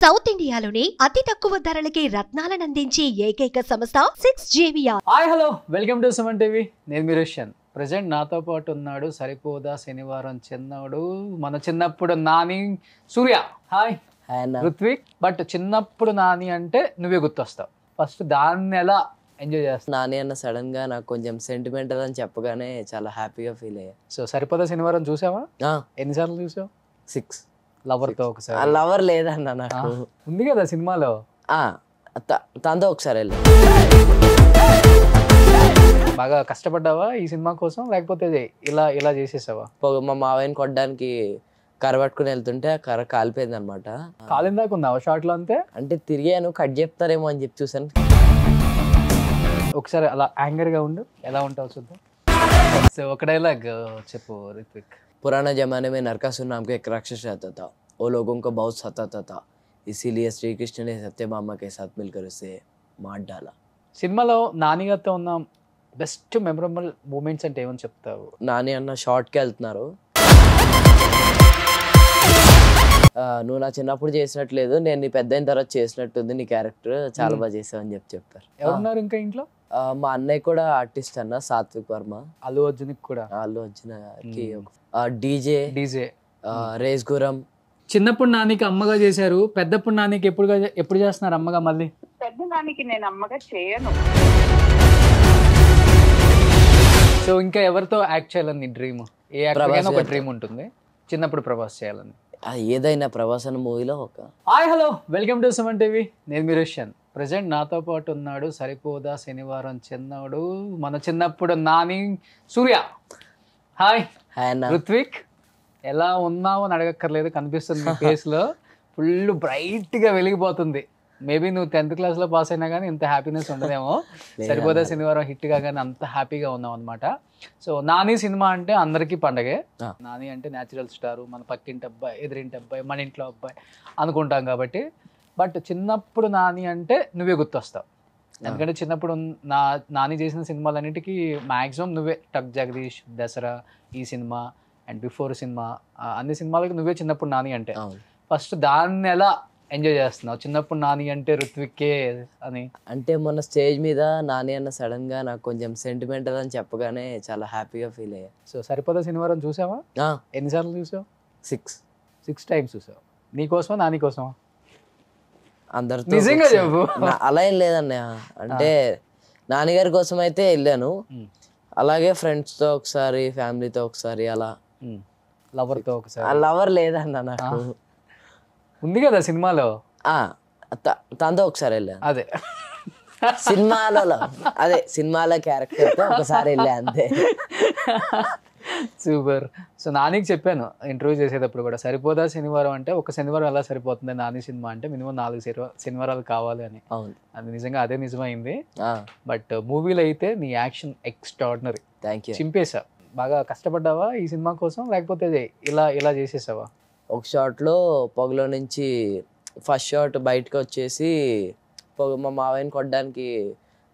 South ఇండియాలోనే అతి తక్కువ ధరలకి రత్నాలనందించే ఏకైక సంస్థ 6JVR. Hi hello welcome to Suman TV. నేను మీ రోషన్. ప్రజెంట్ నాతో పాటు ఉన్నాడు సరిపోదా శనివారం చిన్నోడు మన చిన్నప్పుడు నాని సూర్య. హాయ్ ఋత్విక్. బట్ చిన్నప్పుడు నాని అంటే నువ్వే గుర్తొస్తావు. ఫస్ట్ దాన్ని ఎలా ఎంజాయ్ చేస్తావు? నాని అన్న సడన్ గా నాకు కొంచెం సెంటిమెంటల్ అని చెప్పగానే చాలా హ్యాపీగా ఫీల్ అయ్యా. సో సరిపోదా శనివారం చూసావా? ఎన్నిసార్లు చూసావు? 6 లవర్ తో ఒకసారి. లవర్ లేదన్న నాకు ఉంది కదా సినిమాలో. తనతో ఒకసారి వెళ్ళి. బాగా కష్టపడ్డావా ఈ సినిమా కోసం, లేకపోతే ఇలా ఇలా చేసేసావా? మా మావయ్యని కొట్టడానికి కర్ర పట్టుకుని వెళ్తుంటే ఆ కర్ర కాలిపోయింది అనమాట. కాలిందాక ఉన్నావా షార్ట్ లో? అంతే అంటే తిరిగాను, కట్ చెప్తారేమో అని చెప్పి చూసాను. ఒకసారి అలా యాంగర్ గా ఉండు, ఎలా ఉంటావు చూద్దాం. సో ఒక డైలాగ్ చెప్పు రిత్విక్. पुराना जमाने में नरकासुर नाम का एक राक्षस रहता था. वो लोगों को बहुत सताता था. इसीलिए श्री कृष्ण ने सत्यभामा के साथ मिलकर उसे मार डाला. సినిమాలో నాని గారితో ఉన్న బెస్ట్ మెమరబుల్ మూమెంట్స్ అంటే ఏమని చెప్తావు? నాని అన్న షార్ట్కి వెళ్తున్నారు. నువ్వు నా చిన్నప్పుడు చేసినట్లేదు, నేను నీ పెద్ద అయిన తర్వాత చేసినట్టుంది, నీ క్యారెక్టర్ చాలా బాగా చేసావు అని చెప్పారు. ఎవరున్నారు ఇంకా ఇంట్లో? మా అన్నయ్య కూడా ఆర్టిస్ట్ అన్న, సాత్విక్ వర్మ. అల్లు అర్జున్ కూడా. అల్లు అర్జున్కి డీజే రేస్ గురం. చిన్నప్పుడు నానికి అమ్మగా చేశారు, పెద్దప్పుడు నానికి ఎప్పుడు చేస్తున్నారు అమ్మగా? మళ్ళీ పెద్ద నానికి నేను అమ్మగా చేయను. సో ఇంకా ఎవరితో యాక్ట్ చేయాలని డ్రీమ్? ఏ యాక్టర్ ఒక డ్రీమ్ ఉంటుంది, చిన్నప్పుడు ప్రభాస్ చేయాలని. ఏదైనా ప్రభాస్ అన్న మూవీలో ఒక. Hi hello welcome to Suman TV. నేను మీ రోషన్. ప్రజెంట్ నాతో పాటు ఉన్నాడు సరిపోదా శనివారం చిన్నోడు మన చిన్నప్పుడు నాని సూర్య. హాయ్ ఋత్విక్. ఎలా ఉన్నావు అని అడగక్కర్లేదు, కనిపిస్తుంది ఫేస్ లో. ఫుల్ బ్రైట్ గా వెలిగిపోతుంది. మేబీ నువ్వు 10th క్లాస్ లో పాస్ అయినా కానీ ఇంత హ్యాపీనెస్ ఉండదేమో. సరిపోదా శనివారం హిట్ గా కానీ అంత హ్యాపీగా ఉన్నావు అనమాట. సో నాని సినిమా అంటే అందరికీ పండగే. నాని అంటే న్యాచురల్ స్టార్, మన పక్కింటి అబ్బాయి, ఎదురింటి అబ్బాయి, మన ఇంట్లో అబ్బాయి అనుకుంటాం కాబట్టి. బట్ చిన్నప్పుడు నాని అంటే నువ్వే గుర్తొస్తావు. ఎందుకంటే చిన్నప్పుడు నాని చేసిన సినిమాలన్నిటికీ మ్యాక్సిమం నువ్వే. టక్ జగదీష్, దసరా, ఈ సినిమా అండ్ బిఫోర్ సినిమా, అన్ని సినిమాలకి నువ్వే చిన్నప్పుడు నాని అంటే. ఫస్ట్ దాన్ని ఎలా ఎంజాయ్ చేస్తున్నావు? చిన్నప్పుడు నాని అంటే ఋత్విక్కే అని. అంటే మొన్న స్టేజ్ మీద నాని అన్న సడన్ గా నాకు కొంచెం సెంటిమెంటల్ అని చెప్పగానే చాలా హ్యాపీగా ఫీల్ అయ్యా. సో సరిపోదా శనివారం చూసావా? ఎన్నిసార్లు చూసావు? 6 టైమ్స్ చూసావు. నీకోసమా నాని కోసమా? అందరితో. నిజంగా చెప్పు. అలా ఏం లేదన్నయ్య. అంటే నాన్నగారి కోసం అయితే వెళ్ళాను, అలాగే ఫ్రెండ్స్ తో ఒకసారి, ఫ్యామిలీతో ఒకసారి, అలా. లవర్ తో ఒకసారి. లవర్ లేదన్న నాకు. ఉంది కదా సినిమాలో. తనతో ఒకసారి వెళ్ళాను. అదే సినిమాలో క్యారెక్టర్ తో ఒకసారి వెళ్ళా అంతే. సూపర్. సో నానికి చెప్పాను ఇంటర్వ్యూ చేసేటప్పుడు కూడా, సరిపోదా శనివారం అంటే ఒక శనివారం ఎలా సరిపోతుంది నాని సినిమా అంటే మినిమం 4 శనివారాలు కావాలి అని. అది నిజంగా అదే నిజమైంది. బట్ మూవీలో అయితే నీ యాక్షన్ ఎక్స్ట్రాడినరీ. Thank you. చింపేశా. బాగా కష్టపడ్డావా ఈ సినిమా కోసం, లేకపోతే ఇలా ఇలా చేసేసావా? ఒక షాట్లో పొగలో నుంచి ఫస్ట్ షాట్ బయటకు వచ్చేసి మా మావయ్యని కొట్టడానికి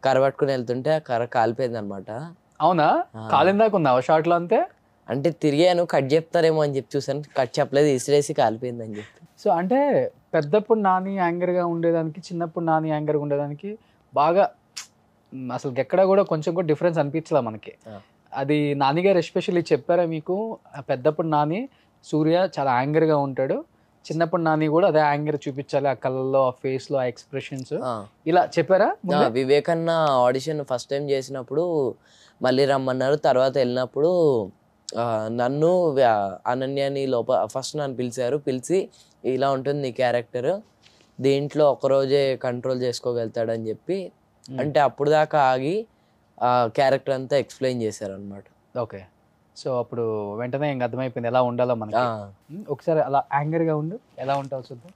కర్ర పట్టుకుని వెళ్తుంటే ఆ కర్ర కాలిపోయింది అనమాట. అవునా? కాలిందాక ఉన్నావా షార్ట్ లో? అంతే. అంటే తిరిగాను, కట్ చెప్తారేమో అని చెప్పి చూసాను, కట్ చెప్పలేదు, ఇసిరేసి కాలిపోయింది అని చెప్పి. సో అంటే పెద్దప్పుడు నాని యాంగర్ గా ఉండేదానికి, చిన్నప్పుడు నాని యాంగర్ గా ఉండేదానికి బాగా అసలు ఎక్కడ కూడా కొంచెం కూడా డిఫరెన్స్ అనిపించలే మనకి. అది నాని గారు ఎస్పెషల్లీ చెప్పారా మీకు? పెద్దప్పుడు నాని సూర్య చాలా యాంగర్ గా ఉంటాడు, చిన్నప్పుడు నాని కూడా అదే యాంగర్ చూపించాలి, ఆ కళ్ళల్లో, ఆ ఫేస్ లో, ఆ ఎక్స్ప్రెషన్స్, ఇలా చెప్పారా? వివేకన్న ఆడిషన్ ఫస్ట్ టైం చేసినప్పుడు మళ్ళీ రమ్మన్నారు. తర్వాత వెళ్ళినప్పుడు నన్ను అనన్యని ఫస్ట్ నన్ను పిలిచారు. పిలిచి ఇలా ఉంటుంది నీ క్యారెక్టర్, దీంట్లో ఒకరోజే కంట్రోల్ చేసుకోగలుగుతాడని చెప్పి, అంటే అప్పుడు దాకా ఆగి ఆ క్యారెక్టర్ అంతా ఎక్స్ప్లెయిన్ చేశారు అనమాట. ఓకే. సో అప్పుడు వెంటనే ఇంకా అర్థమైపోయింది ఎలా ఉండాలో మనకి. ఒకసారి అలా యాంగర్ గా ఉండు, ఎలా ఉంటావు చూద్దాం.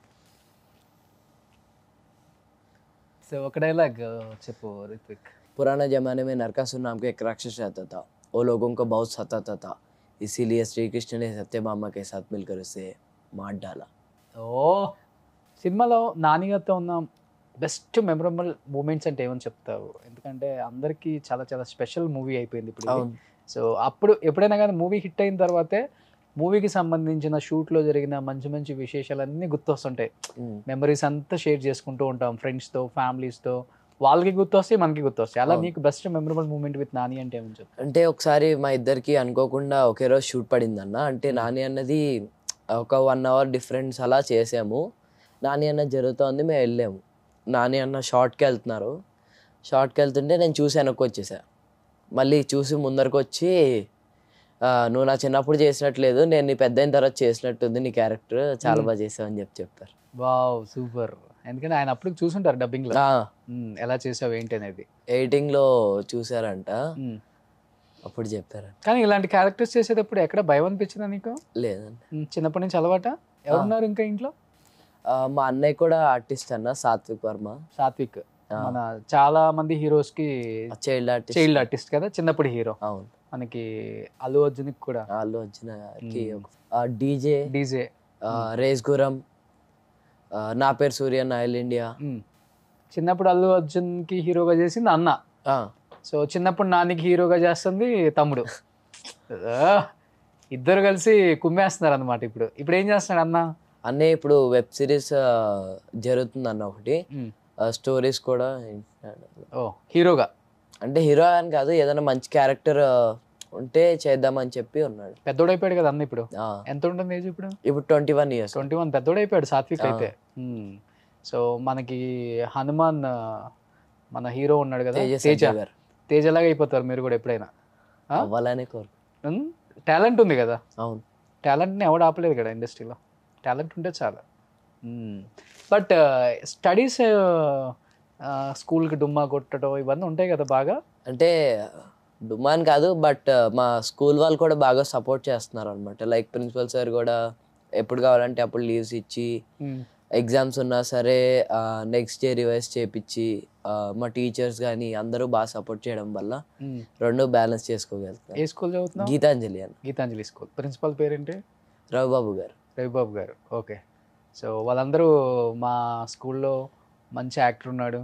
సో ఒక డైలాగ్ చెప్పు రిత్విక్. पुराना जमाने में नरकासुर नाम का एक राक्षस रहता था. वो लोगों को बहुत सताता था. इसीलिए श्री कृष्ण ने सत्यभामा के साथ मिलकर उसे मार डाला. ఓ సినిమాలో నాని గారితో ఉన్న బెస్ట్ మెమరబుల్ మూమెంట్స్ అంటే ఏమని చెప్తావు? ఎందుకంటే అందరికీ చాలా చాలా స్పెషల్ మూవీ అయిపోయింది ఇప్పుడు. సో అప్పుడు ఎప్పుడైనా కానీ మూవీ హిట్ అయిన తర్వాతే మూవీకి సంబంధించిన షూట్లో జరిగిన మంచి మంచి విశేషాలన్నీ గుర్తొస్తుంటాయి. మెమరీస్ అంతా షేర్ చేసుకుంటూ ఉంటాం ఫ్రెండ్స్తో, ఫ్యామిలీస్తో. వాళ్ళకి గుర్తొస్తాయి, మనకి గుర్తొస్తాయి. అలా నీకు best memorable moment with Nani అంటే ఏమని చెప్తావు? అంటే ఒకసారి మా ఇద్దరికి అనుకోకుండా ఒకే రోజు షూట్ పడింది అన్న. అంటే నాని అన్నది ఒక 1 hour డిఫరెన్స్ అలా చేసాము. నాని అన్న జరుగుతోంది, మేము వెళ్ళాము. నాని అన్న షార్ట్కి వెళ్తున్నారు. షార్ట్కి వెళ్తుంటే నేను చూసి వెనక్కి వచ్చేసా. మళ్ళీ చూసి ముందరకు వచ్చి నువ్వు నా చిన్నప్పుడు చేసినట్లేదు, నేను నీ పెద్ద అయిన తర్వాత చేసినట్టుంది నీ క్యారెక్టర్, చాలా బాగా చేసావు అని చెప్పారు. Wow, super. ఎందుకంటే ఆయన అప్పుడు చూసుంటారు డబ్బింగ్లో ఎలా చేసావు ఏంటి అనేది. ఎడిటింగ్లో చూసారంట, అప్పుడు చెప్పారు. కానీ ఇలాంటి క్యారెక్టర్స్ చేసేటప్పుడు ఎక్కడ భయం అనిపించిందా నీకు? లేదండి, చిన్నప్పటి నుంచి అలవాట. ఎవరున్నారు ఇంకా ఇంట్లో? మా అన్నయ్య కూడా ఆర్టిస్ట్ అన్న, సాత్విక్ వర్మ. సాత్విక్ మన చాలా మంది హీరోస్ కి చైల్డ్ ఆర్టిస్ట్ కదా, చిన్నప్పుడు హీరో. అవును, మనకి అల్లు అర్జున్ కూడా, అల్లు అర్జున్ డీజే రేస్ గురం, నా పేరు సూర్య, ఆయిల్ ఇండియా. చిన్నప్పుడు అల్లు అర్జున్ కి హీరోగా చేసింది అన్న. సో చిన్నప్పుడు నానికి హీరోగా చేస్తుంది తమ్ముడు. ఇద్దరు కలిసి కుమ్మేస్తున్నారు అనమాట. ఇప్పుడు ఏం చేస్తున్నాడు అన్న? అన్నే ఇప్పుడు వెబ్ సిరీస్ జరుగుతుంది అన్న ఒకటి, స్టోరీస్ కూడా హీరోగా. అంటే హీరో అని కాదు, ఏదైనా మంచి క్యారెక్టర్ ఉంటే చేద్దామని చెప్పి ఉన్నాడు. పెద్దోడైపోయాడు కదా అన్న ఇప్పుడు. ఎంత ఉంటుంది ఏజ్ ఇప్పుడు? 21 years. 21. పెద్దోడైపోయాడు సాత్విక్ అయితే. సో మనకి హనుమాన్ మన హీరో ఉన్నాడు కదా, తేజలాగా అయిపోతారు మీరు కూడా ఎప్పుడైనా. అవ్వాలనే కోరు. టాలెంట్ ఉంది కదా. అవును, టాలెంట్ని ఎవడు ఆపలేదు కదా ఇండస్ట్రీలో. టాలెంట్ ఉంటే చాలా. బట్ స్టడీస్, స్కూల్కి డుమ్మా కొట్టడం ఇవన్నీ ఉంటాయి కదా బాగా. అంటే డుమ్మా అని కాదు, బట్ మా స్కూల్ వాళ్ళు కూడా బాగా సపోర్ట్ చేస్తున్నారు అనమాట. లైక్ ప్రిన్సిపల్ సార్ కూడా ఎప్పుడు కావాలంటే అప్పుడు లీవ్స్ ఇచ్చి, ఎగ్జామ్స్ ఉన్నా సరే నెక్స్ట్ డే రివైజ్ చేయించి, మా టీచర్స్ కానీ అందరూ బాగా సపోర్ట్ చేయడం వల్ల రెండు బ్యాలెన్స్ చేసుకోగలుగుతాం. ఏ స్కూల్ చదువుతున్నా? గీతాంజలి అని. గీతాంజలి స్కూల్. ప్రిన్సిపల్ పేరేంటి? రవిబాబు గారు. రవిబాబు గారు, ఓకే. సో వాళ్ళందరూ మా స్కూల్లో మంచి యాక్టర్ ఉన్నాడు,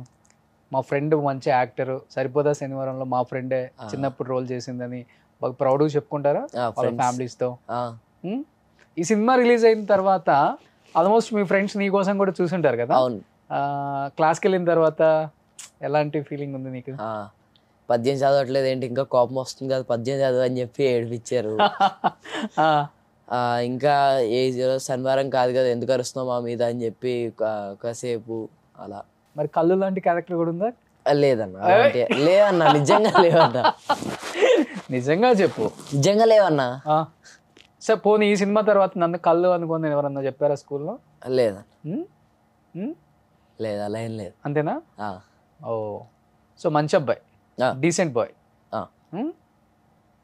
మా ఫ్రెండ్ మంచి యాక్టర్, సరిపోదా శనివారంలో మా ఫ్రెండే చిన్నప్పుడు రోల్ చేసిందని బాగా ప్రౌడ్గా చెప్పుకుంటారా వాళ్ళ ఫ్యామిలీస్తో? ఈ సినిమా రిలీజ్ అయిన తర్వాత ఆల్మోస్ట్ మీ ఫ్రెండ్స్ నీ కోసం కూడా చూసుంటారు కదా. క్లాస్కి వెళ్ళిన తర్వాత ఎలాంటి ఫీలింగ్ ఉంది నీకు? పద్యం చదవట్లేదు ఏంటి, ఇంకా కోపం వస్తుంది కదా, పద్యం చదువు అని చెప్పి ఏడిపించారు. ఇంకా ఏ శనివారం కాదు కదా, ఎందుకు అరుస్తున్నావు మా మీద అని చెప్పి కాసేపు అలా. మరి కళ్ళు లాంటి క్యారెక్టర్ కూడా ఉందా? లేదన్నా, లేదన్నా, నిజంగా లేవన్నా. నిజంగా చెప్పు. నిజంగా లేవన్నా. సార్ పోనీ ఈ సినిమా తర్వాత నన్ను కళ్ళు అనుకోని ఎవరన్నా చెప్పారా స్కూల్లో? లేదా, లేదా, అలా ఏం లేదు. అంతేనా? ఓ, సో మంచి అబ్బాయి, డీసెంట్ బాయ్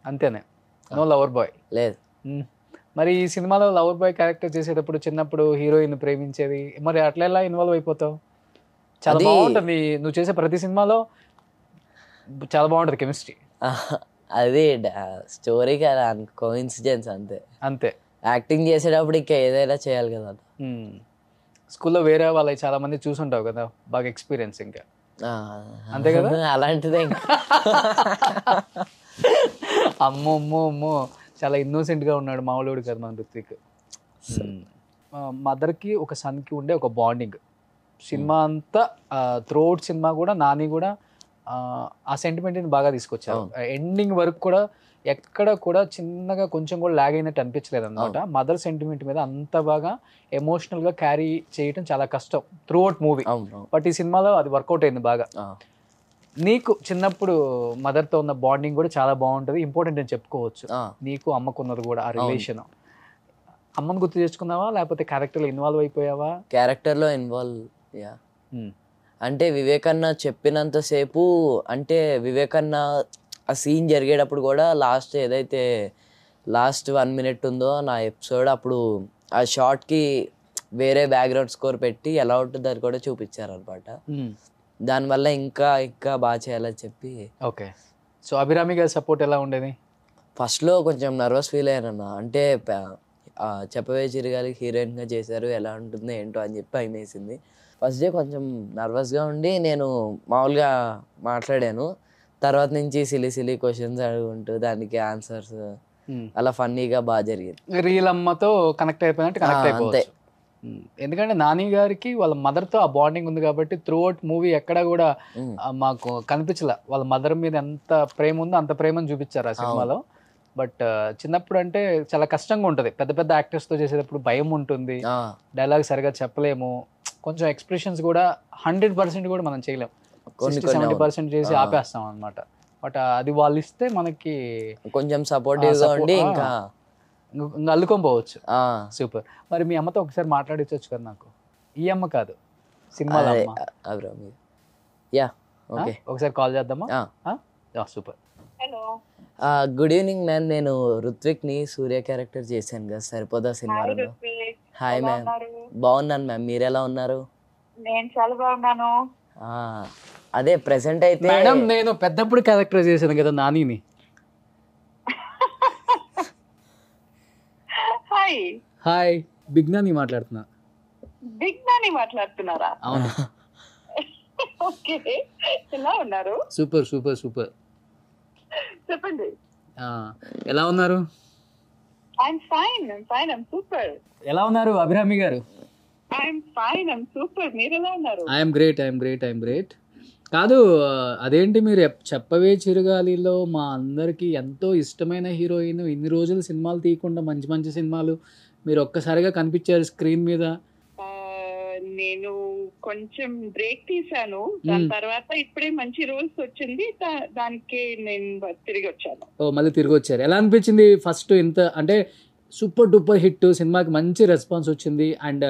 అంతేనే, నో లవర్ బాయ్? లేదు. మరి ఈ సినిమాలో లవర్ బాయ్ క్యారెక్టర్ చేసేటప్పుడు చిన్నప్పుడు హీరోయిన్ ప్రేమించేది, మరి అట్లా ఎలా ఇన్వాల్వ్ అయిపోతావు? చాలా బాగుంటుంది నువ్వు చేసే ప్రతి సినిమాలో, చాలా బాగుంటుంది కెమిస్ట్రీ. అది స్టోరీ కదా, కోఇన్సిడెన్స్ అంతే. అంతే. యాక్టింగ్ చేసేటప్పుడు ఇంకా ఏదైనా చేయాలి కదా. స్కూల్లో వేరే వాళ్ళకి చాలా మంది చూసుంటావు కదా, బాగా ఎక్స్పీరియన్స్ ఇంకా, అంతే కదా? అలాంటిదే. అమ్మో అమ్మో అమ్మో, చాలా ఇన్నోసెంట్గా ఉన్నాడు, మామూలుడు కదా మన ఋత్విక్. మదర్కి ఒక సన్కి ఉండే ఒక బాండింగ్ సినిమా అంతా, త్రూఅవుట్ సినిమా కూడా నాని కూడా ఆ సెంటిమెంట్ని బాగా తీసుకొచ్చారు. ఎండింగ్ వరకు కూడా ఎక్కడ కూడా చిన్నగా కొంచెం కూడా లాగ్ అయినట్టు అనిపించలేదు అనమాట. మదర్ సెంటిమెంట్ మీద అంత బాగా ఎమోషనల్గా క్యారీ చేయడం చాలా కష్టం త్రూఅవుట్ మూవీ. బట్ ఈ సినిమాలో అది వర్కౌట్ అయింది బాగా. నీకు చిన్నప్పుడు మదర్తో ఉన్న బాండింగ్ కూడా చాలా బాగుంటుంది, ఇంపార్టెంట్ అని చెప్పుకోవచ్చు. నీకు అమ్మకున్నది కూడా ఆ రిలేషన్. అమ్మను గుర్తు తెచ్చుకున్నావా లేకపోతే క్యారెక్టర్లో ఇన్వాల్వ్ అయిపోయావా? క్యారెక్టర్లో ఇన్వాల్వ్. అంటే వివేకన్న చెప్పినంతసేపు, అంటే వివేకన్న ఆ సీన్ జరిగేటప్పుడు కూడా లాస్ట్ ఏదైతే లాస్ట్ 1 minute ఉందో నా ఎపిసోడ్, అప్పుడు ఆ షార్ట్కి వేరే బ్యాక్గ్రౌండ్ స్కోర్ పెట్టి ఎలా ఉంటుందో అది కూడా చూపించారనమాట. దానివల్ల ఇంకా ఇంకా బాగా చేయాలని చెప్పి. ఓకే. సో అభిరామి గారి సపోర్ట్ ఎలా ఉండేది? ఫస్ట్లో కొంచెం నర్వస్ ఫీల్ అయ్యానన్న. అంటే చెప్పవే చిరగాలి హీరోయిన్గా చేశారు, ఎలా ఉంటుందో ఏంటో అని చెప్పి భయం వేసింది. ఫస్ట్ డే కొంచెం నర్వస్గా ఉండి నేను మామూలుగా మాట్లాడాను. తర్వాత నుంచి సిలీ క్వశ్చన్స్ అడుగుంటూ దానికి ఆన్సర్స్ అలా ఫన్నీగా బాగా జరిగింది. రియల్ అమ్మతో కనెక్ట్ అయిపోయినట్టు కనెక్ట్ అయిపోవచ్చు. ఎందుకంటే నాని గారికి వాళ్ళ మదర్ తో ఆ బాండింగ్ ఉంది కాబట్టి త్రూ అవుట్ మూవీ ఎక్కడ కూడా మాకు కనిపించలే వాళ్ళ మదర్ మీద ఎంత ప్రేమ ఉందో అంత ప్రేమను చూపించారు ఆ సినిమాలో. బట్ చిన్నప్పుడు అంటే చాలా కష్టంగా ఉంటుంది, పెద్ద పెద్ద యాక్టర్స్ తో చేసేటప్పుడు భయం ఉంటుంది, డైలాగ్ సరిగా చెప్పలేము, కొంచెం ఎక్స్ప్రెషన్స్ కూడా 100% కూడా మనం చేయలేము, 70% చేసి ఆపేస్తాం అనమాట. బట్ అది వాళ్ళు ఇస్తే మనకి కొంచెం సపోర్టివ్ గా ఉండి ఇంకా అల్లుకొని పోవచ్చు. సూపర్. మరి మీ అమ్మతో ఒకసారి మాట్లాడించవచ్చు కదా నాకు, ఈ అమ్మ కాదు సినిమాలో అమ్మ. యా ఓకే, ఒకసారి కాల్ చేద్దామా? Super. Hello, good evening ma'am. నేను రుత్విక్ ని సూర్య క్యారెక్టర్ చేశాను కదా సరిపోదా సినిమాలో. హాయ్ మ్యామ్, బాగున్నాను మ్యామ్, మీరు ఎలా ఉన్నారు? నేను చాలా బాగున్నాను. అదే ప్రెసెంట్ అయితే మేడం నేను పెద్దప్పుడు క్యారెక్టర్ చేశాను కదా నానిని. హాయ్. హాయ్, బిగ్ నాని మాట్లాడుతున్నా. బిగ్ నాని మాట్లాడుతున్నారా? అవును. ఓకే, ఎలా ఉన్నారు? Super super super. చెప్పండి. ఎలా ఉన్నారు? I'm fine, I'm super. ఎలా ఉన్నారు అభిరామి గారు? I'm fine, I'm super. మీరు ఎలా ఉన్నారు? I'm great. కాదు, అదేంటి మీరు చెప్పవే చిరుగాలిలో మా అందరికి ఎంతో ఇష్టమైన హీరోయిన్, ఇన్ని రోజులు సినిమాలు తీయకుండా మంచి మంచి సినిమాలు, మీరు ఒక్కసారిగా కనిపించారు స్క్రీన్ మీద. నేను కొంచెం బ్రేక్ తీసాను, దాని తర్వాత ఇప్పుడే మంచి రోల్స్ వచ్చింది, దానికి నేను తిరిగి వచ్చాను. మళ్ళీ తిరిగి వచ్చారు. ఎలా అనిపించింది ఫస్ట్? ఇంత అంటే సూపర్ డూపర్ హిట్ సినిమాకి మంచి రెస్పాన్స్ వచ్చింది, అండ్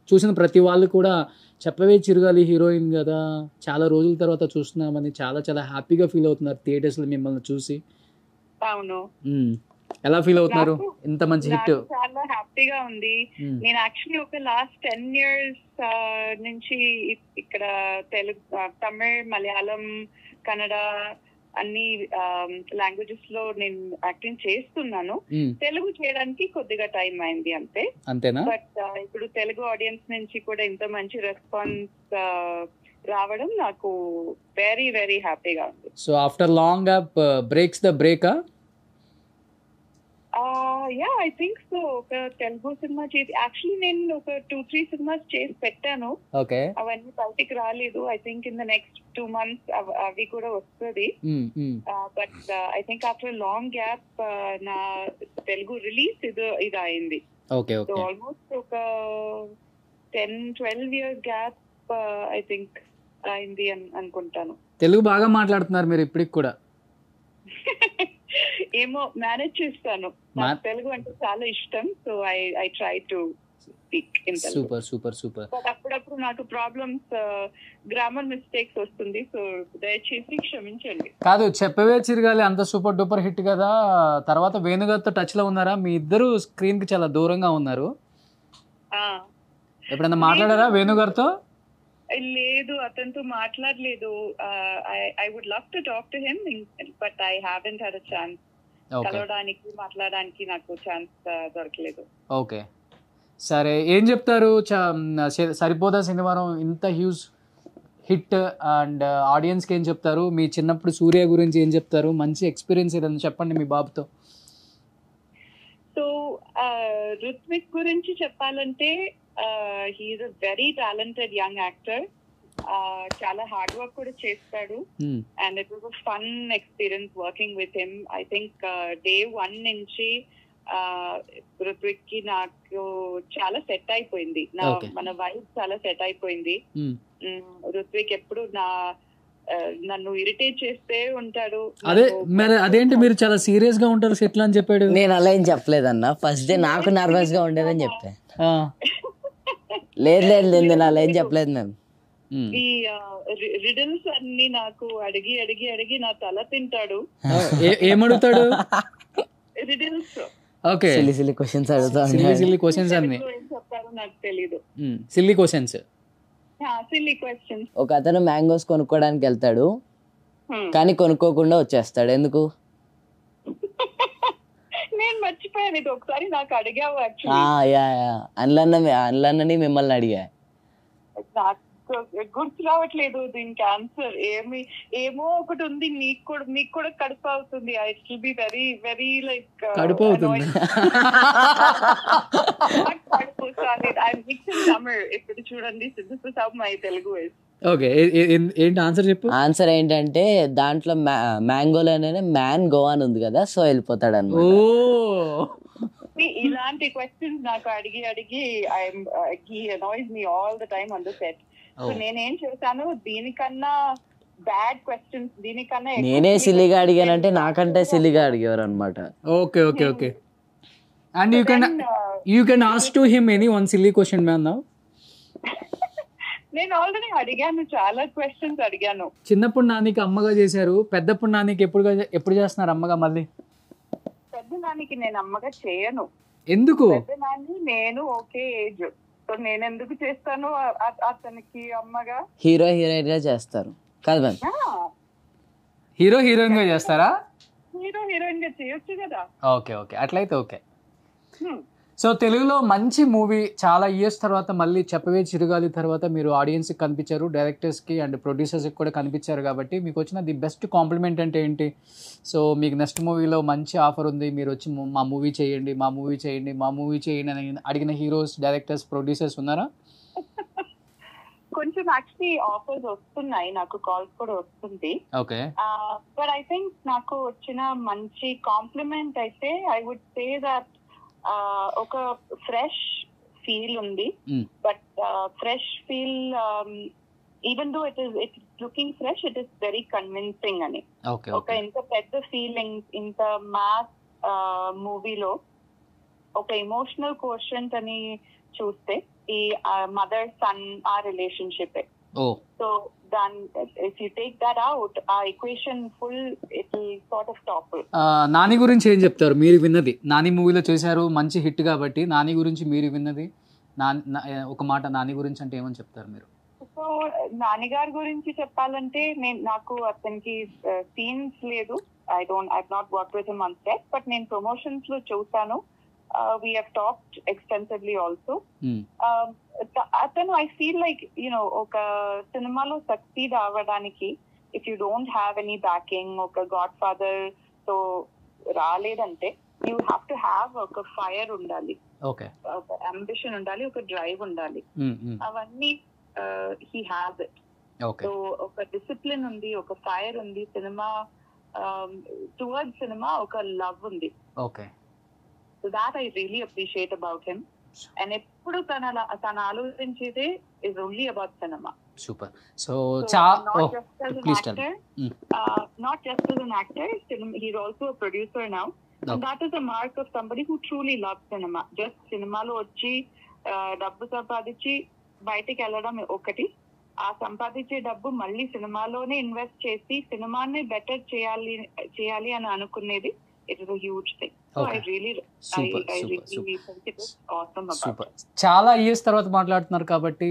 చూసిన ప్రతి వాళ్ళు కూడా చెప్పవే చిరుగాలి హీరోయిన్ కదా, చాలా రోజుల తర్వాత చూస్తున్నామని చాలా చాలా హ్యాపీగా ఫీల్ అవుతున్నారు థియేటర్స్ లో మిమ్మల్ని చూసి. అవును. ఎలా ఫీల్ అవుతున్నారు ఇంత మంచి హిట్? చాలా హ్యాపీగా ఉంది. నేను యాక్చువల్లీ ఒక లాస్ట్ 10 years నుంచి ఇక్కడ తెలుగు, తమిళ్, మలయాళం, కన్నడ అన్ని లాంగ్వేజెస్ లో నేను యాక్టింగ్ చేస్తున్నాను. తెలుగు చేయడానికి కొద్దిగా టైం అయింది అంతే. అంతేనా? బట్ ఇప్పుడు తెలుగు ఆడియన్స్ నుంచి కూడా ఇంత మంచి రెస్పాన్స్ రావడం నాకు వెరీ వెరీ హ్యాపీగా ఉంది. So after long gap breaks the break. Yeah, I think so. ఒక తెలుగు సినిమా చేసి యాక్చువల్లీ నేను ఒక 2-3 సినిమాస్ చేసి పెట్టాను. అవన్నీ బయటికి రాలేదు. I think in the next 2 months అవి కూడా వస్తుంది. But I think after long gap నా తెలుగు రిలీజ్ ఇది అయింది. సో ఆల్మోస్ట్ ఒక 10-12 years గ్యాప్ ఐ థింక్ అయింది అనుకుంటాను. తెలుగు బాగా మాట్లాడుతున్నారు మీరు ఇప్పటికి కూడా. ఏమో మేనేజ్ చేస్తాను, నాకు తెలుగు అంటే చాలా ఇష్టం. So I try to speak in Telugu. Super super super. But అప్పుడప్పుడు నాకు ప్రాబ్లమ్స్, గ్రామర్ మిస్టేక్స్ వస్తుంది. సో దయచేసి క్షమించండి. కాదు, చెప్పవే చిరగాలి అంత సూపర్ డూపర్ హిట్ కదా, తర్వాత వేణుగారితో టచ్ లో ఉన్నారా? మీ ఇద్దరు స్క్రీన్ కి చాలా దూరంగా ఉన్నారు. ఎప్పుడైనా మాట్లాడారా వేణుగారితో? లేదు, అతనితో మాట్లాడలేదు. I would love to talk to him, but I haven't had a chance. కలవడానికి, మాట్లాడడానికి నాకు ఛాన్స్ దొరకలేదు. ఓకే, సరే. ఏం చెప్తారు? సరిపోదా శనివారం ఇంత హ్యూజ్ హిట్ అండ్ ఆడియన్స్ కి ఏం చెప్తారు? మీ చిన్నప్పుడు సూర్య గురించి ఏం చెప్తారు? మంచి ఎక్స్పీరియన్స్ ఏదైనా చెప్పండి మీ బాబుతో. సో రుత్విక్ గురించి చెప్పాలంటే he's a very talented young actor. చాలా హార్డ్ వర్క్ కూడా చేస్తాడు. And it was a fun experience working with him. I think day 1 నుంచి రుత్విక్ కి నాకు చాలా సెట్ అయిపోయింది. మన వైఫ్ చాలా సెట్ అయిపోయింది. రుత్విక్ ఎప్పుడు నన్ను ఇరిటేట్ చేస్తే ఉంటాడు. అదేంటి మీరు చాలా సీరియస్ గా ఉంటారు ఎట్లా అని చెప్పాడు? నేను అలా ఏం చెప్పలేదన్న. ఫస్ట్ డే నాకు నర్వస్ గా ఉండేదని చెప్పా. లేదు లేదు లేదు, నేను అలా ఏం చెప్పలేదు మ్యామ్. ఈ రిడిల్స్ అన్ని నాకు అడిగి అడిగి అడిగి నా తల తింటాడు. ఏమడుగుతాడు? Riddles. Okay, silly silly questions అడుగుతా. సిల్లీ క్వశ్చన్స్ అన్ని ఏం చెప్తారో నాకు తెలీదు. Silly questions. Silly questions. ఒక అతను మ్యాంగోస్ కొనుక్కోడానికి వెళ్తాడు, కానీ కొనుక్కోకుండా వచ్చేస్తాడు. ఎందుకు? నేను మర్చిపోయాను, ఇది ఒకసారి నాకు అడిగావు. అందులోని మిమ్మల్ని అడిగా. నాకు గుర్తు రావట్లేదు దీనికి ఆన్సర్. ఏమో ఒకటి ఉంది. మీకు కూడా కడుపు అవుతుంది. It will be very very like కడుపు అవుతుంది. ఇప్పుడు చూడండి, this is how my Telugu is. Okay, ఏంటి ఆన్సర్ చెప్పు. ఆన్సర్ ఏంటంటే దాంట్లో మ్యాంగోలోనే మ్యాన్ గోవా అని ఉంది కదా, సో వెళ్ళిపోతాడు అనమాట. ఇలాంటి క్వశ్చన్స్ నాకు అడిగి he annoys me all the time on the set. So నేనేం చేశాను, దీనికన్నా బ్యాడ్ క్వశ్చన్స్, దీనికన్నా నేనే సిల్లిగా అడిగానంటే నాకంటే సిల్లిగా అడిగేవారు అనమాట. Okay okay okay. And you can ask to him any one silly question man now. నేను ఆల్రెడీ అడిగాను, చాలా క్వశ్చన్స్ అడిగాను. చిన్నప్పుడు నానికి అమ్మగా చేశారు, పెద్దప్పుడు నానికి ఎప్పుడు చేస్తున్నారు అమ్మగా మళ్ళీ? పెద్ద నానికి నేను అమ్మగా చేయను. ఎందుకు? పెద్ద నాన్ని నేను ఓకే ఏజ్, సో నేను ఎందుకు చేస్తాను అతనికి అమ్మగా? హీరో హీరోయిన్ గా చేస్తారు కాదు మ్యామ్? హీరో హీరోయిన్ గా చేస్తారా? హీరో హీరోయిన్ గా చేయొచ్చు కదా. ఓకే ఓకే, అట్లయితే ఓకే. సో తెలుగులో మంచి మూవీ చాలా ఇయర్స్ తర్వాత మళ్ళీ చెప్పవే చిరుగాలి తర్వాత మీరు ఆడియన్స్కి కనిపించారు, డైరెక్టర్స్కి అండ్ ప్రొడ్యూసర్స్కి కూడా కనిపించారు. కాబట్టి మీకు వచ్చిన ది బెస్ట్ కాంప్లిమెంట్ అంటే ఏంటి? సో మీకు నెక్స్ట్ మూవీలో మంచి ఆఫర్ ఉంది, మీరు వచ్చి మా మూవీ చేయండి అని అడిగిన హీరోస్, డైరెక్టర్స్, ప్రొడ్యూసర్స్ ఉన్నారా? కొంచెం యాక్చువల్లీ ఆఫర్స్ వస్తున్నాయి, నాకు కాల్స్ కూడా వస్తుంది. ఓకే, బట్ ఐ థింక్ నాకు వచ్చిన మంచి కాంప్లిమెంట్ అయితే ఐ వుడ్ సే దట్ ఒక ఫ్రెష్ ఫీల్ ఉంది. But fresh feel even though it is looking fresh, it is very convincing అని. ఒక ఇంత పెద్ద ఫీలింగ్, ఇంత మ్యాథ్ మూవీలో ఒక ఎమోషనల్ కోషెంట్ అని చూస్తే ఈ మదర్ సన్ ఆ relationship. So if you take that out, our equation full, it will sort of topple. Nani గురించి ఏం చెప్తారు మీరు విన్నది? నాని మూవీలో చేశారు, మంచి హిట్ కాబట్టి. నాని గురించి మీరు విన్నది ఒక మాట, నాని గురించి అంటే ఏమని చెప్తారు మీరు? సో నాని గారి గురించి చెప్పాలంటే నాకు అతనికి సీన్స్ లేదు. I've not worked with him on set, but నేను ప్రమోషన్స్ లో చూసాను. We have talked extensively also. Atanu, I feel like, ఒక సినిమాలో సక్సీడ్ అవ్వడానికి if you don't have any backing, ఒక గాడ్ ఫాదర్ తో రాలేదంటే you have to have ఒక ఫైర్ ఉండాలి, ఒక అంబిషన్ ఉండాలి, ఒక డ్రైవ్ ఉండాలి. అవన్నీ he has it. సో ఒక డిసిప్లిన్ ఉంది, ఒక ఫైర్ ఉంది, సినిమా టువర్డ్స్ సినిమా ఒక లవ్ ఉంది. So that I really appreciate about him. And ఎప్పుడు తన ఆలోచించేదే is only about cinema. Super. So not just as an actor, he's also a producer now. And that is a mark of somebody who truly loves cinema. Just సినిమాలో వచ్చి డబ్బు సంపాదించి బయటికి వెళ్ళడం ఒకటి, ఆ సంపాదించే డబ్బు మళ్ళీ సినిమాలోనే ఇన్వెస్ట్ చేసి సినిమాని బెటర్ చేయాలి అని అనుకునేది. It is a huge thing. So I really think it is awesome about it. చాలా ఇయర్స్ తర్వాత మాట్లాడుతున్నారు కాబట్టి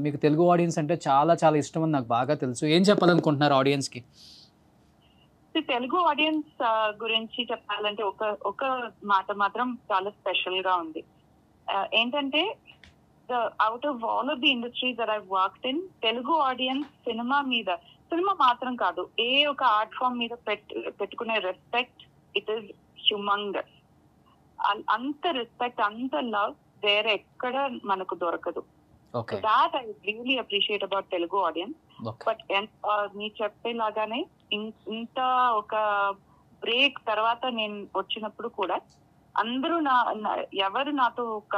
మీకు తెలుగు ఆడియన్స్ అంటే చాలా చాలా ఇష్టం అని నాకు బాగా తెలుసు. ఏం చెప్పాలనుకుంటున్నారు ఆడియన్స్ కి? తెలుగు ఆడియన్స్ గురించి చెప్పాలంటే ఒక మాట మాత్రం చాలా స్పెషల్ గా ఉంది. ఏంటంటే out of all of the industries that I've worked in, Telugu audience cinema మాత్రం కాదు, ఏ ఒక ఆర్ట్ ఫామ్ మీద పెట్టుకునే రెస్పెక్ట్, ఇట్ ఈస్ హ్యూమంగస్. అంత రెస్పెక్ట్, అంత లవ్ వేరే ఎక్కడ మనకు దొరకదు. That I really appreciate about Telugu audience. But మీరు చెప్పేలాగానే ఇంత ఒక బ్రేక్ తర్వాత నేను వచ్చినప్పుడు కూడా అందరూ ఎవరు నాతో ఒక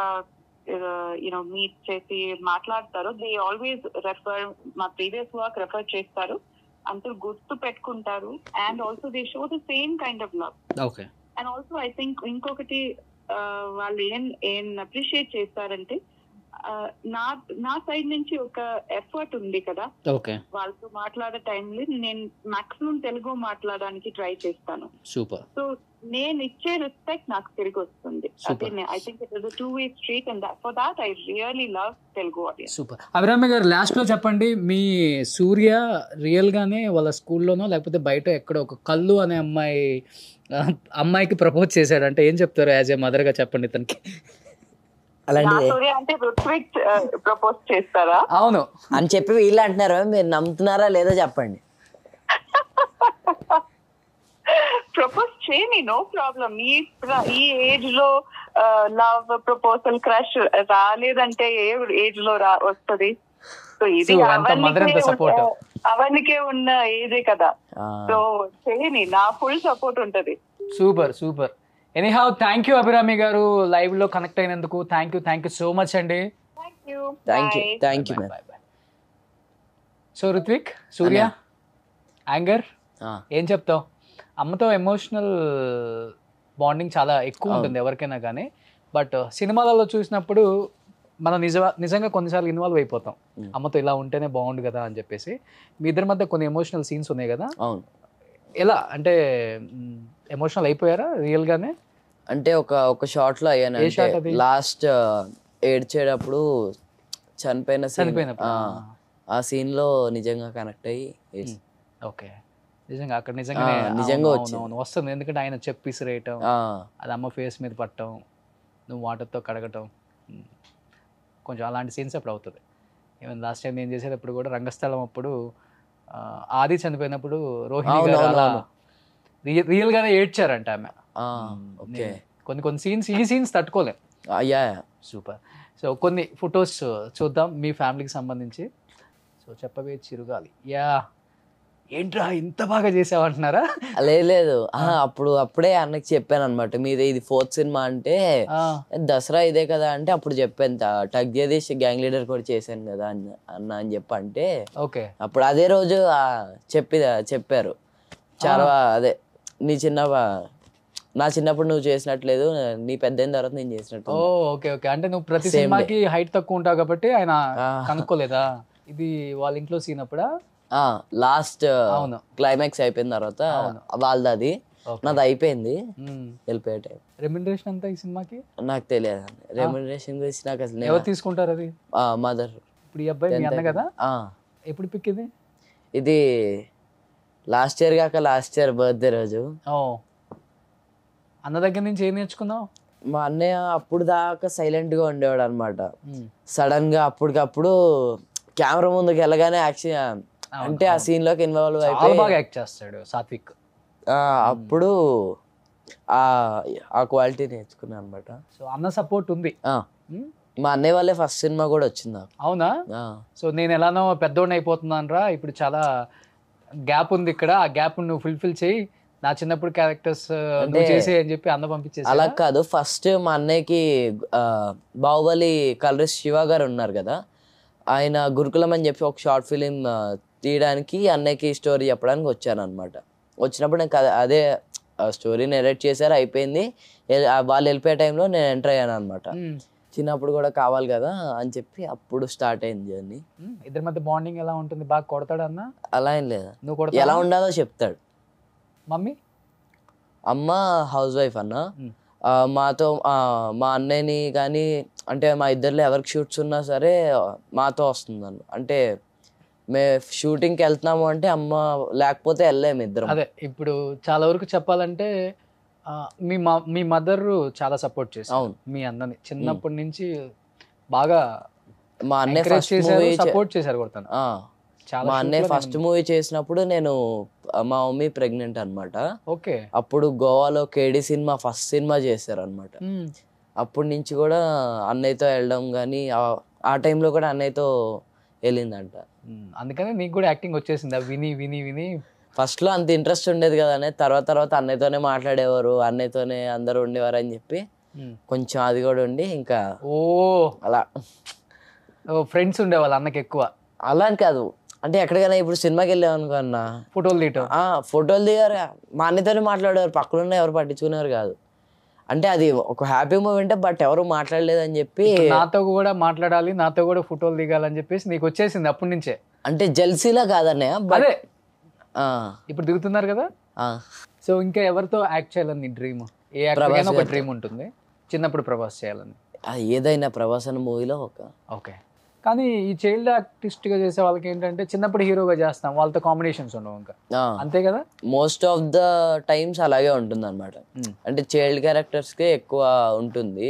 మీట్ చేసి మాట్లాడతారో, దే ఆల్వేస్ రెఫర్, మా ప్రీవియస్ వర్క్ రెఫర్ చేస్తారు, అందరూ గుర్తు పెట్టుకుంటారు. And also they show the same kind of love. And also I think ఇంకొకటి వాళ్ళు ఏం అప్రిషియేట్ చేస్తారంటే నా సైడ్ నుంచి ఒక ఎఫర్ట్ ఉంది కదా, వాళ్ళతో మాట్లాడే టైంలో నేను మాక్సిమం తెలుగు మాట్లాడడానికి ట్రై చేస్తాను. సో నేను ఇచ్చే రెస్పెక్ట్ నాకు తిరిగి వస్తుంది. I think it is a two-way street, and for that I really love Telugu audience. Super. Abhirami గారు, లాస్ట్ లో చెప్పండి, మీ సూర్య రియల్ గానే వాళ్ళ స్కూల్లోనో లేకపోతే బయట ఎక్కడో ఒక కళ్ళు అనే అమ్మాయికి ప్రపోజ్ చేశాడు అంటే ఏం చెప్తారు? యాజ్ ఏ మదర్ గా చెప్పండి తనకి. అలాంటిది సూర్య అంటే రుత్విక్ ప్రపోజ్ చేస్తారా అవును అని చెప్పి వీళ్ళు అంటున్నారు, మీరు నమ్ముతున్నారా లేదా చెప్పండి. ప్రపోజ్ చేయని, నో ప్రాబ్లం. ఈ ఏజ్ లో లవ్ ప్రపోజల్ క్రష్ రాలేదంటే ఏ ఏజ్ లో వస్తుంది? సో ఇది అవనికే ఉన్న ఏజే కదా. సో చేయని, నా ఫుల్ సపోర్ట్ ఉంటది. Super super. Anyhow thank you Abhirami గారు, లైవ్ లో కనెక్ట్ అయినందుకు థ్యాంక్ యూ సో మచ్ అండి. Thank you. So Ruthvik, Surya, anger ఏం చెప్తావు? అమ్మతో ఎమోషనల్ బాండింగ్ చాలా ఎక్కువ ఉంటుంది ఎవరికైనా కానీ, బట్ సినిమాలలో చూసినప్పుడు మనం నిజంగా కొన్నిసార్లు ఇన్వాల్వ్ అయిపోతాం, అమ్మతో ఇలా ఉంటేనే బాగుండు కదా అని చెప్పేసి. మీ ఇద్దరి మధ్య కొన్ని ఎమోషనల్ సీన్స్ ఉన్నాయి కదా, అవును. ఎలా అంటే ఎమోషనల్ అయిపోయారా రియల్ గానే? అంటే ఒక షాట్ లో అయ్యాను. లాస్ట్ ఏడ్చేటప్పుడు చనిపోయినప్పుడు ఆ సీన్ లో నిజంగా కనెక్ట్ అయ్యి. ఓకే, నిజంగా అక్కడ నిజంగా వస్తుంది, ఎందుకంటే ఆయన చెప్పిసిరేయటం, అది అమ్మ ఫేస్ మీద పట్టడం, నువ్వు వాటర్తో కడగటం, కొంచెం అలాంటి సీన్స్ అప్పుడు అవుతుంది. ఈవెన్ లాస్ట్ టైం నేను చేసేటప్పుడు కూడా రంగస్థలం అప్పుడు ఆది చనిపోయినప్పుడు రోహిణి గారు రియల్ గానే ఏడ్చారంట ఆమె. కొన్ని సీన్స్, ఈ సీన్స్ తట్టుకోలేం. సూపర్. సో కొన్ని ఫొటోస్ చూద్దాం మీ ఫ్యామిలీకి సంబంధించి. సో చెప్పవే చిరుగాలి, ఏంట్రా ఇంత బాగా చేసావంటున్నారా? లేదు, అప్పుడే అన్నకి చెప్పాను అనమాట, మీది ఇది 4th సినిమా అంటే దసరా ఇదే కదా అంటే, అప్పుడు చెప్పాను టక్ జగదీష్ గ్యాంగ్ లీడర్ కూడా చేశాను కదా అన్న అని చెప్పి అంటే, ఓకే అప్పుడు అదే రోజు చెప్పారు చాలా, అదే నా చిన్నప్పుడు నువ్వు చేసినట్లేదు, నీ పెద్ద అయిన తర్వాత నేను చేసినట్టు. ఓకే ఓకే, అంటే నువ్వు ప్రతి సినిమాకి హైట్ తక్కువ ఉంటావు కాబట్టి ఆయన కనుక్కోలేదా? ఇది వాళ్ళ ఇంట్లో సీన్ అప్పుడా? లాస్ట్ క్లైమాక్స్ అయిపోయిన తర్వాత వాళ్ళది, అది నాది అయిపోయింది, వెళ్ళిపోయే టైం. రెమ్యునరేషన్ అంతా ఈ సినిమాకి నాకు తెలియదు. రెమ్యునరేషన్ గురించి నాకు అసలు ఎవరు తీసుకుంటారు అది? మదర్. ఇప్పుడు ఈ అబ్బాయి మీ అన్న కదా, ఎప్పుడు పిక్ ఇది? ఇది లాస్ట్ ఇయర్ బర్త్డే రోజు. అన్న దగ్గర నుంచి ఏం నేర్చుకున్నావు? మా అన్నయ్య అప్పుడు దాకా సైలెంట్ గా ఉండేవాడు అనమాట. సడన్ గా అప్పటికప్పుడు కెమెరా ముందుకు వెళ్ళగానే యాక్షన్, అంటే ఆ సీన్ లోకి ఇన్వాల్వ్ అయిపోయి బాగా యాక్ట్ చేస్తాడు సాత్విక్. అప్పుడు ఆ క్వాలిటీ నేర్చుకున్నా అనమాట. సో అన్న సపోర్ట్ ఉంది. మా అన్నయ్య వాళ్ళే ఫస్ట్ సినిమా కూడా వచ్చింది నాకు. అవునా? సో నేను ఎలానో పెద్దోడిని అయిపోతున్నాను రా, ఇప్పుడు చాలా గ్యాప్ ఉంది ఇక్కడ, ఆ గ్యాప్ నువ్వు ఫుల్ఫిల్ చేయి, నా చిన్నప్పుడు క్యారెక్టర్స్ చేసి అని చెప్పి అన్న పంపించేసి. అలా కాదు, ఫస్ట్ మా అన్నయ్యకి బాహుబలి కలరిస్ట్ శివ గారు ఉన్నారు కదా, ఆయన గురుకులం అని చెప్పి ఒక షార్ట్ ఫిలిం తీయడానికి అన్నయ్యకి స్టోరీ చెప్పడానికి వచ్చాను అనమాట. వచ్చినప్పుడు నేను అదే స్టోరీ నెరేట్ చేశారు, అయిపోయింది. వాళ్ళు వెళ్ళిపోయే టైంలో నేను ఎంటర్ అయ్యాను అనమాట. చిన్నప్పుడు కూడా కావాలి కదా అని చెప్పి అప్పుడు స్టార్ట్ అయింది జర్నీ. ఇద్దరి మధ్య బాండింగ్ ఎలా ఉంటుంది? బాగా కొడతాడు అన్న? అలా ఏం లేదా, నువ్వు కొడతావు? ఎలా ఉండాలో చెప్తాడు. మమ్మీ? అమ్మ హౌస్ వైఫ్ అన్న. మాతో మా అన్నయ్యని కానీ, అంటే మా ఇద్దరిలో ఎవరికి షూట్స్ ఉన్నా సరే మాతో వస్తుంది అన్న. అంటే మేము షూటింగ్కి వెళ్తున్నాము అంటే అమ్మ లేకపోతే వెళ్ళలేము ఇద్దరం. అదే ఇప్పుడు చాలా వరకు చెప్పాలంటే మీ మదర్ చాలా సపోర్ట్ చేశారు మీ అన్నని చిన్నప్పటి నుంచి, బాగా మా అన్నయ్య సపోర్ట్ చేశారు కొడతాను. మా అన్నయ్య ఫస్ట్ మూవీ చేసినప్పుడు నేను, మా మమ్మీ ప్రెగ్నెంట్ అనమాట. ఓకే, అప్పుడు గోవాలో కేడి సినిమా ఫస్ట్ సినిమా చేశారు అనమాట. అప్పటి నుంచి కూడా అన్నయ్యతో వెళ్ళడం కానీ, ఆ టైంలో కూడా అన్నయ్యతో వెళ్ళిందంట. అందుకని నీకు కూడా యాక్టింగ్ వచ్చేసింది విని విని విని. ఫస్ట్ లో అంత ఇంట్రెస్ట్ ఉండేది కదా అన్నయ్య, తర్వాత అన్నయ్యతోనే మాట్లాడేవారు, అన్నయ్యతోనే అందరు ఉండేవారు అని చెప్పి కొంచెం అది కూడా ఉండి ఇంకా అలా ఫ్రెండ్స్ ఉండేవాళ్ళు అన్నకి ఎక్కువ. అలా అని కాదు, అంటే ఎక్కడికైనా ఇప్పుడు సినిమాకి వెళ్ళాం అనుకో అన్న, ఫోటోలు దిగారు, మా అన్నయ్యతోనే మాట్లాడేవారు, పక్కన ఎవరు పట్టించుకునేవారు కాదు. అంటే అది ఒక హ్యాపీ మూమెంట్, బట్ ఎవరు మాట్లాడలేదు అని చెప్పి నాతో కూడా మాట్లాడాలి, నాతో కూడా ఫోటోలు దిగాలని చెప్పేసి నీకు వచ్చేసింది అప్పటి నుంచే. అంటే జెల్సీలా కాదన్నయ్య, అదే ఇప్పుడు దిగుతున్నారు కదా. సో ఇంకా ఎవరితో యాక్ట్ చేయాలని డ్రీమ్? ఏ యాక్టర్ ఒక డ్రీమ్ ఉంటుంది, చిన్నప్పుడు ప్రభాస్ చేయాలని. ఏదైనా ప్రభాస్ అన్న మూవీలో ఓకే కానీ ఈ చైల్డ్ ఆర్టిస్ట్ గా చేసే వాళ్ళకి ఏంటంటే చిన్నప్పుడు హీరోగా చేస్తాం, వాళ్ళతో కాంబినేషన్స్ ఉండవు ఇంకా, అంతే కదా? మోస్ట్ ఆఫ్ ద టైమ్స్ అలాగే ఉంటుంది అనమాట. అంటే చైల్డ్ క్యారెక్టర్స్ కి ఎక్కువ ఉంటుంది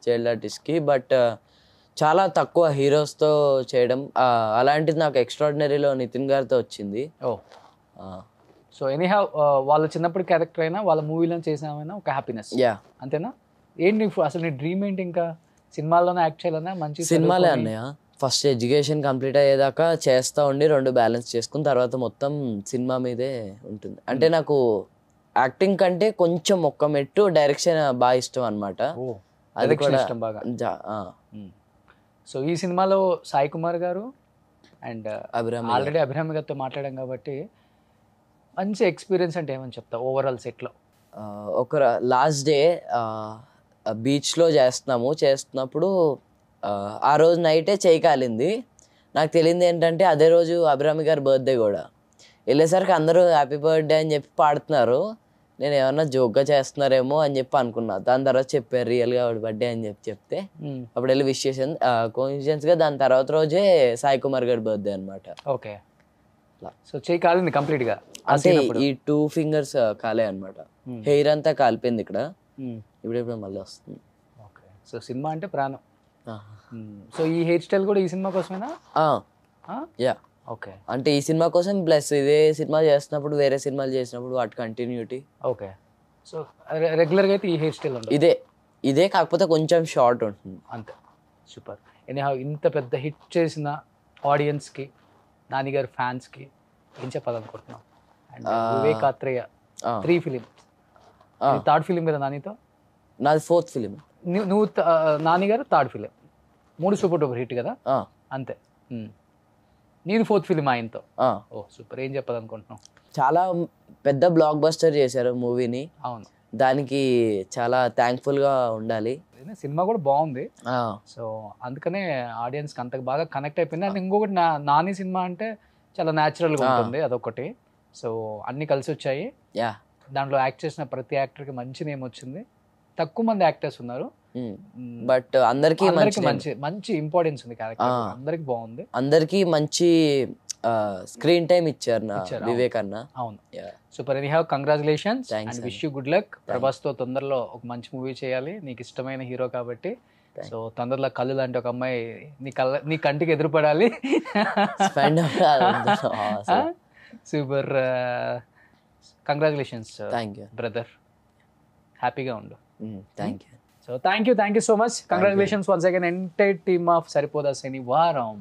చైల్డ్ ఆర్టిస్ట్ కి, బట్ చాలా తక్కువ హీరోస్ తో చేయడం. అలాంటిది నాకు ఎక్స్ట్రాడినరీలో నితిన్ గారితో వచ్చింది. సో ఎనీహౌ వాళ్ళ చిన్నప్పుడు క్యారెక్టర్ అయినా వాళ్ళ మూవీలో చేసామైనా ఒక హ్యాపీనెస్, అంతేనా? ఏంటి అసలు నీ డ్రీమ్ ఏంటి? ఇంకా సినిమాల్లోనే యాక్ట్ చేయాలన్నా? మంచి సినిమాలే అన్నయ్య. ఫస్ట్ ఎడ్యుకేషన్ కంప్లీట్ అయ్యేదాకా చేస్తా ఉండి 2 బ్యాలెన్స్ చేసుకుని తర్వాత మొత్తం సినిమా మీదే ఉంటుంది. అంటే నాకు యాక్టింగ్ కంటే కొంచెం ఒక్క మెట్టు డైరెక్షన్ బాగా ఇష్టం అనమాట. అది కూడా ఇష్టం బాగా. సో ఈ సినిమాలో సాయి కుమార్ గారు అండ్ ఆల్రెడీ అభిరామి గారితో మాట్లాడాం కాబట్టి మంచి ఎక్స్పీరియన్స్ అంటే ఏమని చెప్తా ఓవరాల్ సెట్లో? ఒక లాస్ట్ డే బీచ్లో చేస్తున్నప్పుడు ఆ రోజు నైటే చేయి కాలింది. నాకు తెలియంది ఏంటంటే అదే రోజు అభిరామి గారి బర్త్డే కూడా. వెళ్ళేసరికి అందరూ హ్యాపీ బర్త్డే అని చెప్పి పాడుతున్నారు. నేను ఏమన్నా జోక్గా చేస్తున్నారేమో అని చెప్పి అనుకున్నా. దాని తర్వాత చెప్పారు రియల్గా ఆవిడ బర్త్డే అని చెప్తే అప్పుడు వెళ్ళి విష్ చేసాను. కోఇన్సిడెన్స్గా దాని తర్వాత రోజే సాయి కుమార్ గారి బర్త్డే అనమాట. ఓకే. సో చేయి కాలింది కంప్లీట్గా? అంటే ఈ 2 ఫింగర్స్ కాలే అనమాట. హెయిర్ అంతా కాలిపోయింది ఇక్కడ, ఇప్పుడు మళ్ళీ వస్తుంది. ఓకే. సో సినిమా అంటే ప్రాణం. సో ఈ హెయిర్ స్టైల్ కూడా ఈ సినిమా కోసమేనా? యా. ఓకే. అంటే ఈ సినిమా కోసం ప్లస్ ఇదే సినిమా చేసినప్పుడు వేరే సినిమాలు చేసినప్పుడు వాటి కంటిన్యూటీ. ఓకే. సో రెగ్యులర్గా అయితే ఈ హెయిర్ స్టైల్ ఉంటుంది? ఇదే కాకపోతే కొంచెం షార్ట్ ఉంటుంది అంతే. సూపర్. ఎనీహౌ ఇంత పెద్ద హిట్ చేసిన ఆడియన్స్కి, నాని గారి ఫ్యాన్స్కి ఏం చెప్పాలనుకుంటున్నాం? And Vivek Athreya 3 film, 3rd film కదా నానితో? నాది 4th ఫిలిం. నువ్వు నాని గారు 3rd film, 3 super duper hit కదా? అంతే. నేను 4th ఫిలిం ఆయనతో. ఓ సూపర్. ఏం చెప్పాలనుకుంటున్నావు? చాలా పెద్ద బ్లాక్ బస్టర్ చేశారు మూవీని. అవును. దానికి చాలా థ్యాంక్ఫుల్గా ఉండాలి. సినిమా కూడా బాగుంది. సో అందుకనే ఆడియన్స్కి అంత బాగా కనెక్ట్ అయిపోయింది. అండ్ ఇంకొకటి నాని సినిమా అంటే చాలా న్యాచురల్గా ఉంటుంది, అదొకటి. సో అన్నీ కలిసి వచ్చాయి. దాంట్లో యాక్ట్ చేసిన ప్రతి యాక్టర్కి మంచి నేమ్ వచ్చింది. తక్కువ మంది యాక్టర్స్ ఉన్నారు, బట్ అందరికి మంచి ఇంపార్టెన్స్ ఉంది క్యారెక్టర్. అందరికి బాగుంది, అందరికి మంచి స్క్రీన్ టైం ఇచ్చారు వివేక్ అన్న. అవును. Super. Anyhow congratulations and wish you good luck. Prabhas తో తొందరలో ఒక మంచి మూవీ చేయాలి, నీకు ఇష్టమైన హీరో కాబట్టి. సో తొందరలో కళ్ళు లాంటి ఒక అమ్మాయి నీ కంటికి ఎదురుపడాలి. సూపర్. Congratulations brother. హ్యాపీగా ఉండు. Thank you. So thank you so much. Congratulations once again, entire team of Saripoda Senivaram.